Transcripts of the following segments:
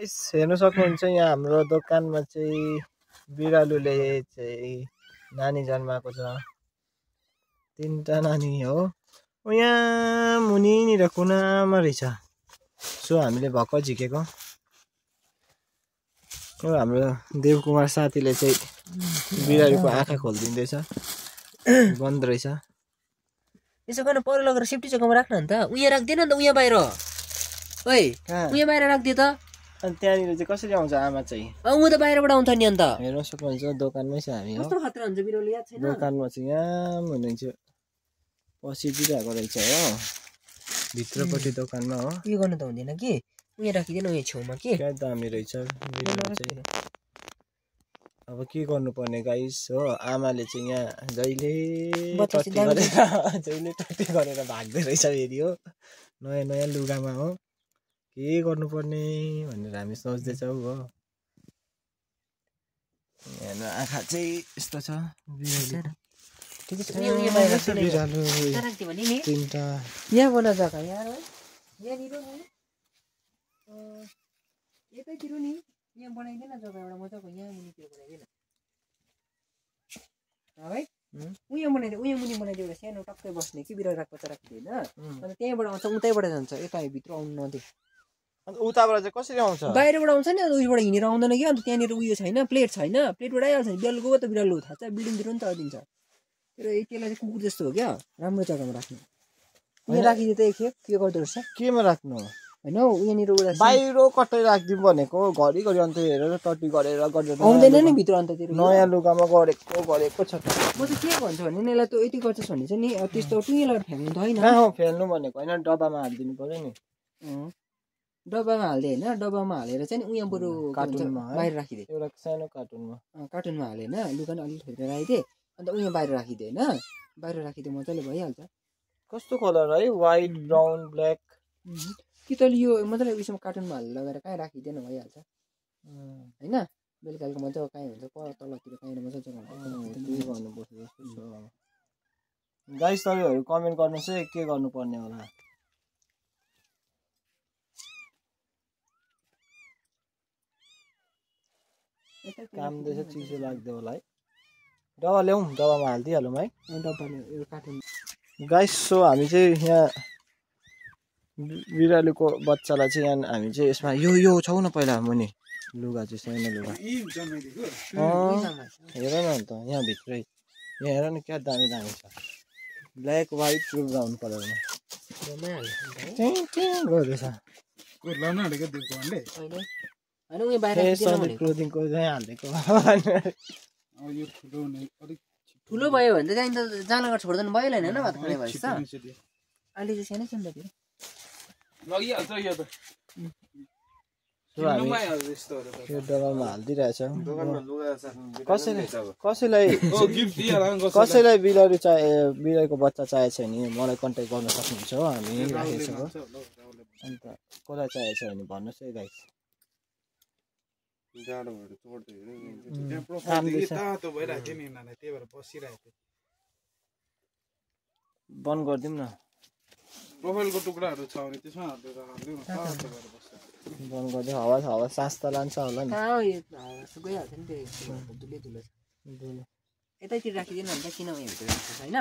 हेर्न सक्नुहुन्छ यहाँ हाम्रो दोकानमा चाहिँ बिरालुले चाहिँ नानी जन्माएको छ। 3टा नानी हो। यहाँ मुनिनिर कुनामा रहेछ। सो हामीले भर्खर झिकेको। हाम्रो देवकुमार साथीले चाहिँ बिरालुको आँखा खोलिदिँदैछ। बन्द रहेछ। यसो गर्न पर लगेर सेफ्टी जग्गामा राख्न नि त। उयहाँ राख्दैन नि त, उहाँ बाहिर। ओइ उहाँ बाहिर राखिदियो त। अनि त्यहाँनिर चाहिँ कसरी आउँछ आमा चाहिँ? ऊ त बाहिरबाट आउँछ नि अन्त। हेर्न सक्नुहुन्छ दोकानमै छ हामी। कस्तो खतरा हुन्छ बिरालो याद छैन? दोकानमा चाहिँ यहाँ हुनुहुन्छ पसिदिरहेको रहेछ हो। भित्रपट्टि दोकानमा हो। के गर्नु त हुँदैन कि? उहाँ राखिदिनु उहाँ छेउमा के? क्या दामी रहेछ बिरालो चाहिँ। अब के गर्नुपर्ने गाइस हो। आमाले चाहिँ यहाँ जहिले टट्टी गरेर भाग्दै रहेछ फेरि हो। नयाँ नयाँ लुगामा हो। के गर्नुपर्ने भनेर हामी सोच्दैछौँ हो। हेर्नु आँखा चाहिँ यस्तो छ बिरालो। तिनटा यहाँ बना जग्गा यहाँ यहाँनिर यतैतिर नि यहाँ बनाइदिएन जग्गा एउटा मजाको। यहाँ मुनितिर बनाइदिएन है। उहाँ बनाइदियो, उहाँ मुनि बनाइदियो एउटा सानो टक्कै बस्ने कि बिरालो राख बच्चा राखिदियो होइन। अन्त त्यहीँबाट आउँछ उतैबाट जान्छ। यता भित्र आउनु नदिए। अन्त उताबाट चाहिँ कसरी आउँछ? बाहिरबाट आउँछ नि। अन्त उयोबाट हिँडेर आउँदैन कि। अन्त त्यहाँनिर उयो छैन, प्लेट छैन। प्लेटबाट आइहाल्छ नि। बिरालो गयो त बिरालो थाहा छ। बिल्डिङतिर नि त दिन्छ। तर त्यसलाई चाहिँ कुकुर जस्तो हो क्या। राम्रो जग्गामा राख्नु। यहाँ राखिदियो त एकखेप के गर्दो रहेछ? केमा राख्नु होइन यहाँनिर बाहिर कतै राखिदिउँ भनेको। घरिघरि अन्त हेरेर टट्टी गरेर आउँदैन नि भित्र। अन्ततिर नयाँ लुगामा गरेको छ। म चाहिँ के भन्छु भने यसलाई त यति गर्छस् भने चाहिँ नि त्यस्तो टुङ्गे लगाएर फ्याँक्नु त होइन। फ्याल्नु भनेको होइन, डब्बामा हालिदिनु पर्यो नि। डब्बामा हाल्दै होइन, डब्बामा हालेर चाहिँ उहाँ बरु कार्टुनमा बाहिर राखिदिए। एउटा सानो कार्टुनमा कार्टुनमा हाले होइन, लुगा अलिक थोरै राखिदिए। अन्त उहाँ बाहिर राखिदिए होइन। बाहिर राखिदिए मजाले भइहाल्छ। कस्तो कलर है? व्हाइट, ब्राउन, ब्ल्याक कि तैँले यो मजाले उयोसम्म कार्टुनमा हालेर लगेर कहीँ राखिदिएन भइहाल्छ होइन। बेलुका बेलुका मजाको कहीँ हुन्छ तलतिर कहीँ मजाको गर्नुपर्छ। गाइस तपाईँहरू कमेन्ट गर्नुहोस् है के गर्नुपर्ने होला। काम दिएछ चिसो लाग्दै होला है। डब्बा ल्याउँ, डब्बामा हालिदिइहालौँ है। गाइस सो हामी चाहिँ यहाँ बिरालोको बच्चालाई चाहिँ यहाँ हामी चाहिँ यसमा यो छौ न पहिला मुनि लुगा चाहिँ सानो लुगा। हेर न अन्त यहाँ भित्रै यहाँ हेर न क्या दामी दामी छ। ब्ल्याक व्हाइट र ब्राउन कलरमा गर्दैछ। क्लोदिङको चाहिँ हालिदिएको ठुलो भयो भने त त्यहाँदेखि त जाँलागर छोड्दैन भइहाल्यो होइन भात खाने भएछ त। अहिले चाहिँ सानै छ नि त यो डब्बामा हालिदिइरहेछौँ। कसैलाई बिरालोको बच्चा चाहिएको छ भने मलाई कन्ट्याक्ट गर्न सक्नुहुन्छ हो। हामी राखेको छौँ। अन्त कसलाई चाहिएको छ भने भन्नुहोस् है गाइस। बन्द गरिदिउँ न। प्रोफाइलको टुक्राहरू छ भने त्यसमा बन्द गरिदिउँ। हावा सास त लान्छ होला नि। गइहाल्छ नि त्यो यतैतिर राखिदिनु अन्त किन उयो भित्र होइन।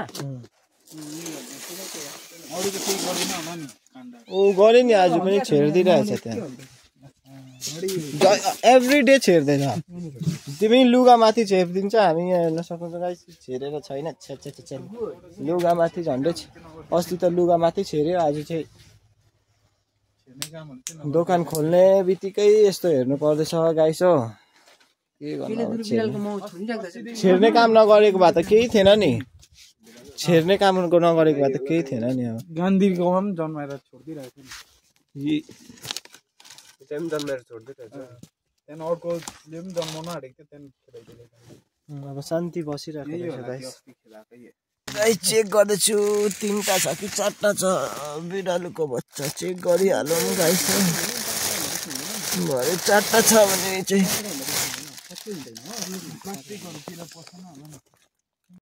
ऊ गऱ्यो नि आज पनि छेडिदिइरहेछ त्यहाँ। एभ्री डे छेड्दैन। तिमी लुगामाथि छेडिदिन्छ। हामी यहाँ हेर्न सक्नुहुन्छ गाइस छेडेर छैन। लुगामाथि झन्डै अस्ति त लुगामाथि छेड्यो। आज चाहिँ दोकान खोल्ने बित्तिकै यस्तो हेर्नु पर्दैछ गाइस हो। के गर्नु छेड्ने काम नगरेको भए त केही थिएन नि। छेड्ने काम नगरेको भए त केही थिएन नि। अब गान्धी गाउँमा पनि जन्माएर छोडिदिइरहेको नि। जन्माएर छोडिदिइरहेको त्यहाँदेखि अर्कोले पनि जन्माउन आँटेको थियो। त्यहाँदेखि अब शान्ति बसिरहेको छ गाइस। गाइस चेक गर्दैछु 3टा छ कि 4टा छ बिरालोको बच्चा। चेक गरिहालौँ गाइस। भरे 4टा छ भने चाहिँ